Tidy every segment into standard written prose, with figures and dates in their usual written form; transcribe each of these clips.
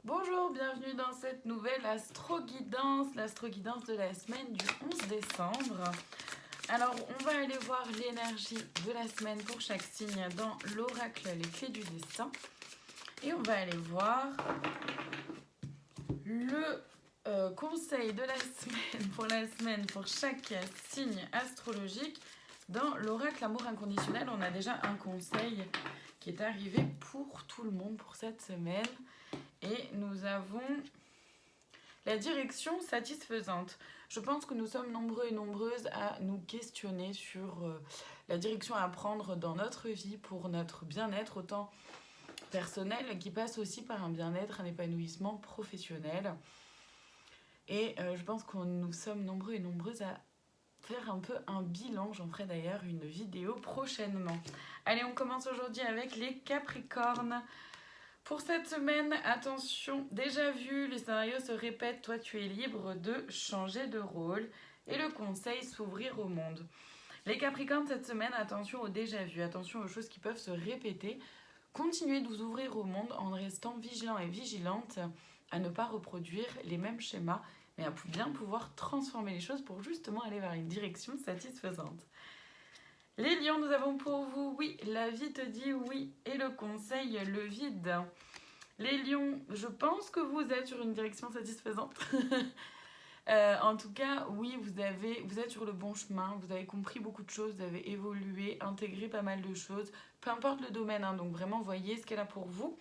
Bonjour, bienvenue dans cette nouvelle astro-guidance, l'astro-guidance de la semaine du 11 décembre. Alors, on va aller voir l'énergie de la semaine pour chaque signe dans l'oracle Les Clés du Destin. Et on va aller voir le conseil de la semaine pour chaque signe astrologique. Dans l'oracle Amour inconditionnel, on a déjà un conseil qui est arrivé pour tout le monde pour cette semaine. Et nous avons la direction satisfaisante. Je pense que nous sommes nombreux et nombreuses à nous questionner sur la direction à prendre dans notre vie pour notre bien-être, autant personnel qui passe aussi par un bien-être, un épanouissement professionnel. Et je pense que nous sommes nombreux et nombreuses à faire un peu un bilan. J'en ferai d'ailleurs une vidéo prochainement. Allez, on commence aujourd'hui avec les Capricornes. Pour cette semaine, attention, déjà vu, les scénarios se répètent, toi tu es libre de changer de rôle et le conseil s'ouvrir au monde. Les Capricornes, cette semaine, attention au déjà vu, attention aux choses qui peuvent se répéter. Continuez de vous ouvrir au monde en restant vigilant et vigilante à ne pas reproduire les mêmes schémas, mais à bien pouvoir transformer les choses pour justement aller vers une direction satisfaisante. Les lions, nous avons pour vous, oui, la vie te dit oui, et le conseil, le vide. Les lions, je pense que vous êtes sur une direction satisfaisante. En tout cas, oui, vous êtes sur le bon chemin, vous avez compris beaucoup de choses, vous avez évolué, intégré pas mal de choses, peu importe le domaine, hein, donc vraiment voyez ce qu'elle a pour vous.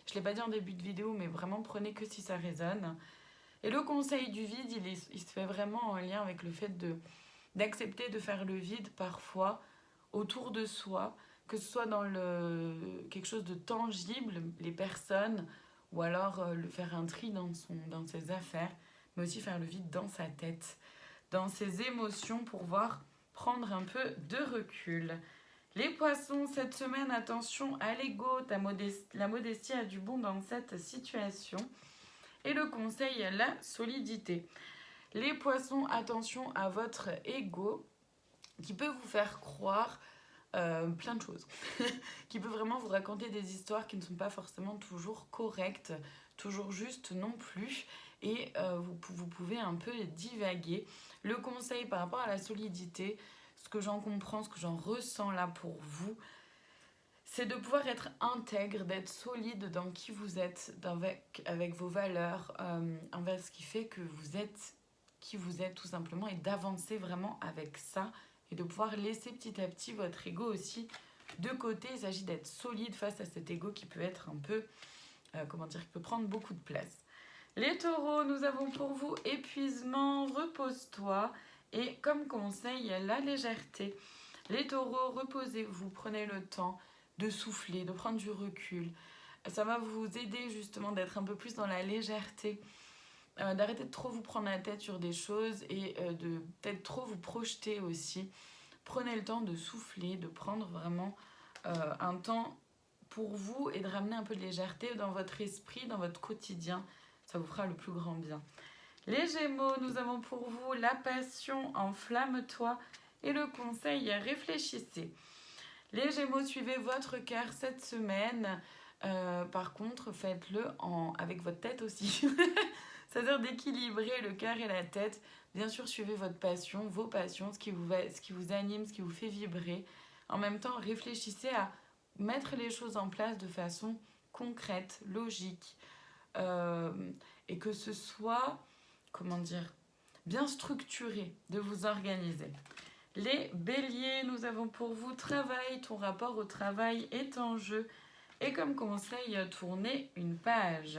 Je ne l'ai pas dit en début de vidéo, mais vraiment prenez que si ça résonne. Et le conseil du vide, il se fait vraiment en lien avec le fait d'accepter de faire le vide parfois, autour de soi, que ce soit dans quelque chose de tangible, les personnes, ou alors faire un tri dans ses affaires, mais aussi faire le vide dans sa tête, dans ses émotions pour prendre un peu de recul. Les poissons, cette semaine, attention à l'ego, la modestie a du bon dans cette situation. Et le conseil, la solidité. Les poissons, attention à votre ego, qui peut vous faire croire plein de choses, qui peut vraiment vous raconter des histoires qui ne sont pas forcément toujours correctes, toujours justes non plus, et vous pouvez un peu divaguer. Le conseil par rapport à la solidité, ce que j'en comprends, ce que j'en ressens là pour vous, c'est de pouvoir être intègre, d'être solide dans qui vous êtes, avec vos valeurs, envers ce qui fait que vous êtes qui vous êtes tout simplement, et d'avancer vraiment avec ça et de pouvoir laisser petit à petit votre ego aussi de côté. Il s'agit d'être solide face à cet ego qui peut être un peu, qui peut prendre beaucoup de place. Les taureaux, nous avons pour vous épuisement, repose-toi, et comme conseil, la légèreté. Les taureaux, reposez-vous, prenez le temps de souffler, de prendre du recul. Ça va vous aider justement d'être un peu plus dans la légèreté, d'arrêter de trop vous prendre la tête sur des choses et de peut-être trop vous projeter aussi. Prenez le temps de souffler, de prendre vraiment un temps pour vous et de ramener un peu de légèreté dans votre esprit, dans votre quotidien. Ça vous fera le plus grand bien. Les Gémeaux, nous avons pour vous la passion, enflamme-toi, et le conseil, réfléchissez. Les Gémeaux, suivez votre cœur cette semaine. Par contre, faites-le avec votre tête aussi. C'est-à-dire d'équilibrer le cœur et la tête. Bien sûr, suivez votre passion, vos passions, ce qui vous anime, ce qui vous fait vibrer. En même temps, réfléchissez à mettre les choses en place de façon concrète, logique. Et que ce soit, bien structuré, de vous organiser. Les béliers, nous avons pour vous travail, ton rapport au travail est en jeu. Et comme conseil, tournez une page.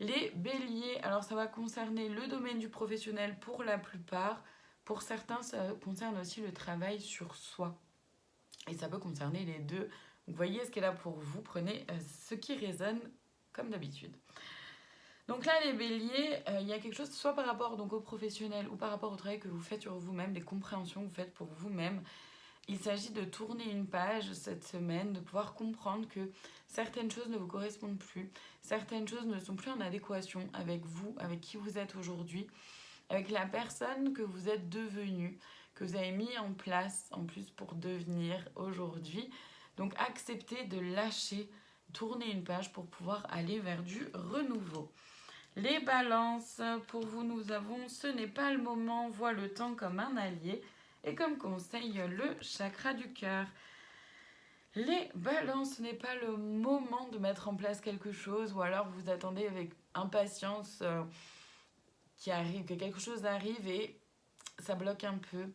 Les béliers, alors ça va concerner le domaine du professionnel pour la plupart. Pour certains, ça concerne aussi le travail sur soi. Et ça peut concerner les deux. Donc voyez ce qui est là pour vous. Prenez ce qui résonne comme d'habitude. Donc là, les béliers, il y a quelque chose, soit par rapport donc, au professionnel ou par rapport au travail que vous faites sur vous-même, des compréhensions que vous faites pour vous-même. Il s'agit de tourner une page cette semaine, de pouvoir comprendre que certaines choses ne vous correspondent plus, certaines choses ne sont plus en adéquation avec vous, avec qui vous êtes aujourd'hui, avec la personne que vous êtes devenue, que vous avez mis en place en plus pour devenir aujourd'hui. Donc acceptez de lâcher tourner une page pour pouvoir aller vers du renouveau. Les balances, pour vous, nous avons ce n'est pas le moment, vois le temps comme un allié. Et comme conseil, le chakra du cœur. Les balances, ce n'est pas le moment de mettre en place quelque chose ou alors vous attendez avec impatience que quelque chose arrive et ça bloque un peu.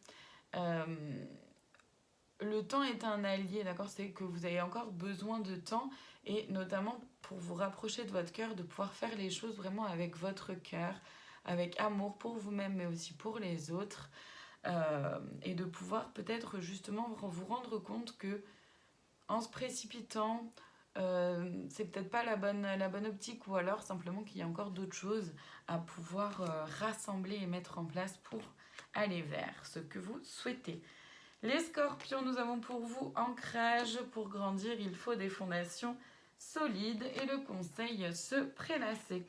Le temps est un allié, d'accord? C'est que vous avez encore besoin de temps et notamment pour vous rapprocher de votre cœur, de pouvoir faire les choses vraiment avec votre cœur, avec amour pour vous-même mais aussi pour les autres et de pouvoir peut-être justement vous rendre compte que en se précipitant, c'est peut-être pas la bonne optique ou alors simplement qu'il y a encore d'autres choses à pouvoir rassembler et mettre en place pour aller vers ce que vous souhaitez. Les scorpions, nous avons pour vous ancrage. Pour grandir, il faut des fondations solides et le conseil se prélasser.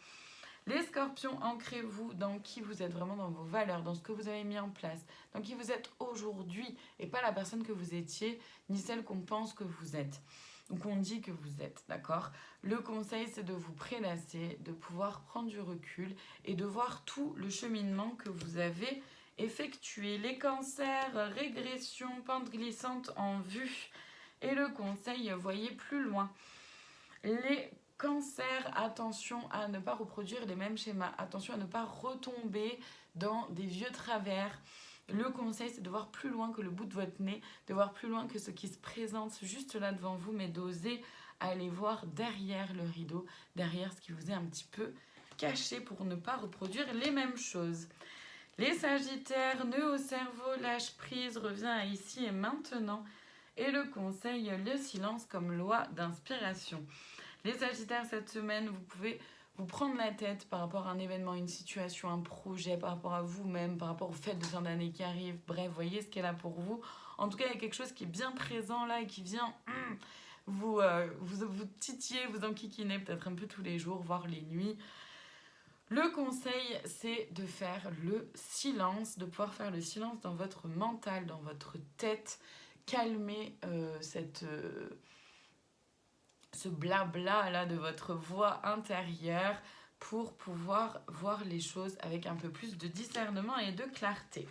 Les scorpions, ancrez-vous dans qui vous êtes, vraiment dans vos valeurs, dans ce que vous avez mis en place, dans qui vous êtes aujourd'hui et pas la personne que vous étiez, ni celle qu'on pense que vous êtes ou qu'on dit que vous êtes, d'accord? Le conseil, c'est de vous prélasser, de pouvoir prendre du recul et de voir tout le cheminement que vous avez effectué. Les cancers, régression, pente glissante en vue. Et le conseil, voyez plus loin. Les cancers, attention à ne pas reproduire les mêmes schémas. Attention à ne pas retomber dans des vieux travers. Le conseil, c'est de voir plus loin que le bout de votre nez, de voir plus loin que ce qui se présente juste là devant vous, mais d'oser aller voir derrière le rideau, derrière ce qui vous est un petit peu caché pour ne pas reproduire les mêmes choses. Les sagittaires, nœud au cerveau, lâche prise, revient à ici et maintenant. Et le conseil, le silence comme loi d'inspiration. Les sagittaires, cette semaine, vous pouvez vous prendre la tête par rapport à un événement, une situation, un projet, par rapport à vous-même, par rapport aux fêtes de fin d'année qui arrivent. Bref, voyez ce qu'elle a pour vous. En tout cas, il y a quelque chose qui est bien présent là et qui vient vous titiller, vous enquiquiner peut-être un peu tous les jours, voire les nuits. Le conseil, c'est de faire le silence, de pouvoir faire le silence dans votre mental, dans votre tête, calmer ce blabla là de votre voix intérieure pour pouvoir voir les choses avec un peu plus de discernement et de clarté.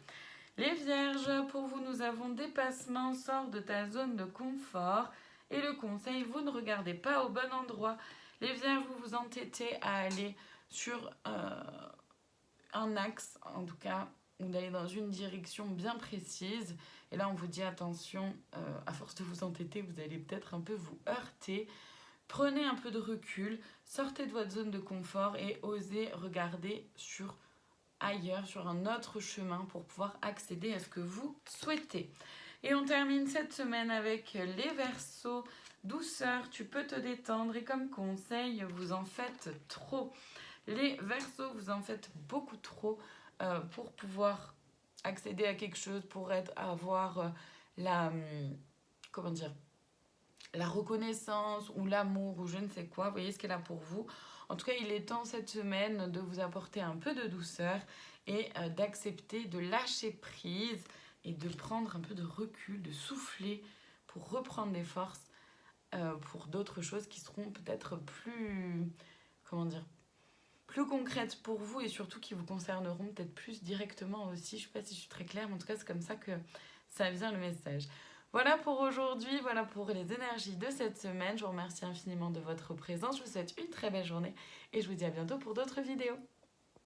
Les vierges, pour vous, nous avons dépassement, sors de ta zone de confort. Et le conseil, vous ne regardez pas au bon endroit. Les vierges, vous vous entêtez à aller sur un axe, en tout cas, ou d'aller dans une direction bien précise. Et là, on vous dit attention, à force de vous entêter, vous allez peut-être un peu vous heurter. Prenez un peu de recul, sortez de votre zone de confort et osez regarder sur ailleurs, sur un autre chemin pour pouvoir accéder à ce que vous souhaitez. Et on termine cette semaine avec les Verseaux. Douceur, tu peux te détendre et comme conseil, vous en faites trop. Les Verseaux, vous en faites beaucoup trop pour pouvoir accéder à quelque chose, pour avoir la reconnaissance ou l'amour ou je ne sais quoi. Vous voyez ce qu'elle a pour vous. En tout cas, il est temps cette semaine de vous apporter un peu de douceur et d'accepter de lâcher prise et de prendre un peu de recul, de souffler pour reprendre des forces pour d'autres choses qui seront peut-être plus concrètes pour vous et surtout qui vous concerneront peut-être plus directement aussi. Je ne sais pas si je suis très claire, mais en tout cas, c'est comme ça que ça vient le message. Voilà pour aujourd'hui, voilà pour les énergies de cette semaine. Je vous remercie infiniment de votre présence. Je vous souhaite une très belle journée et je vous dis à bientôt pour d'autres vidéos.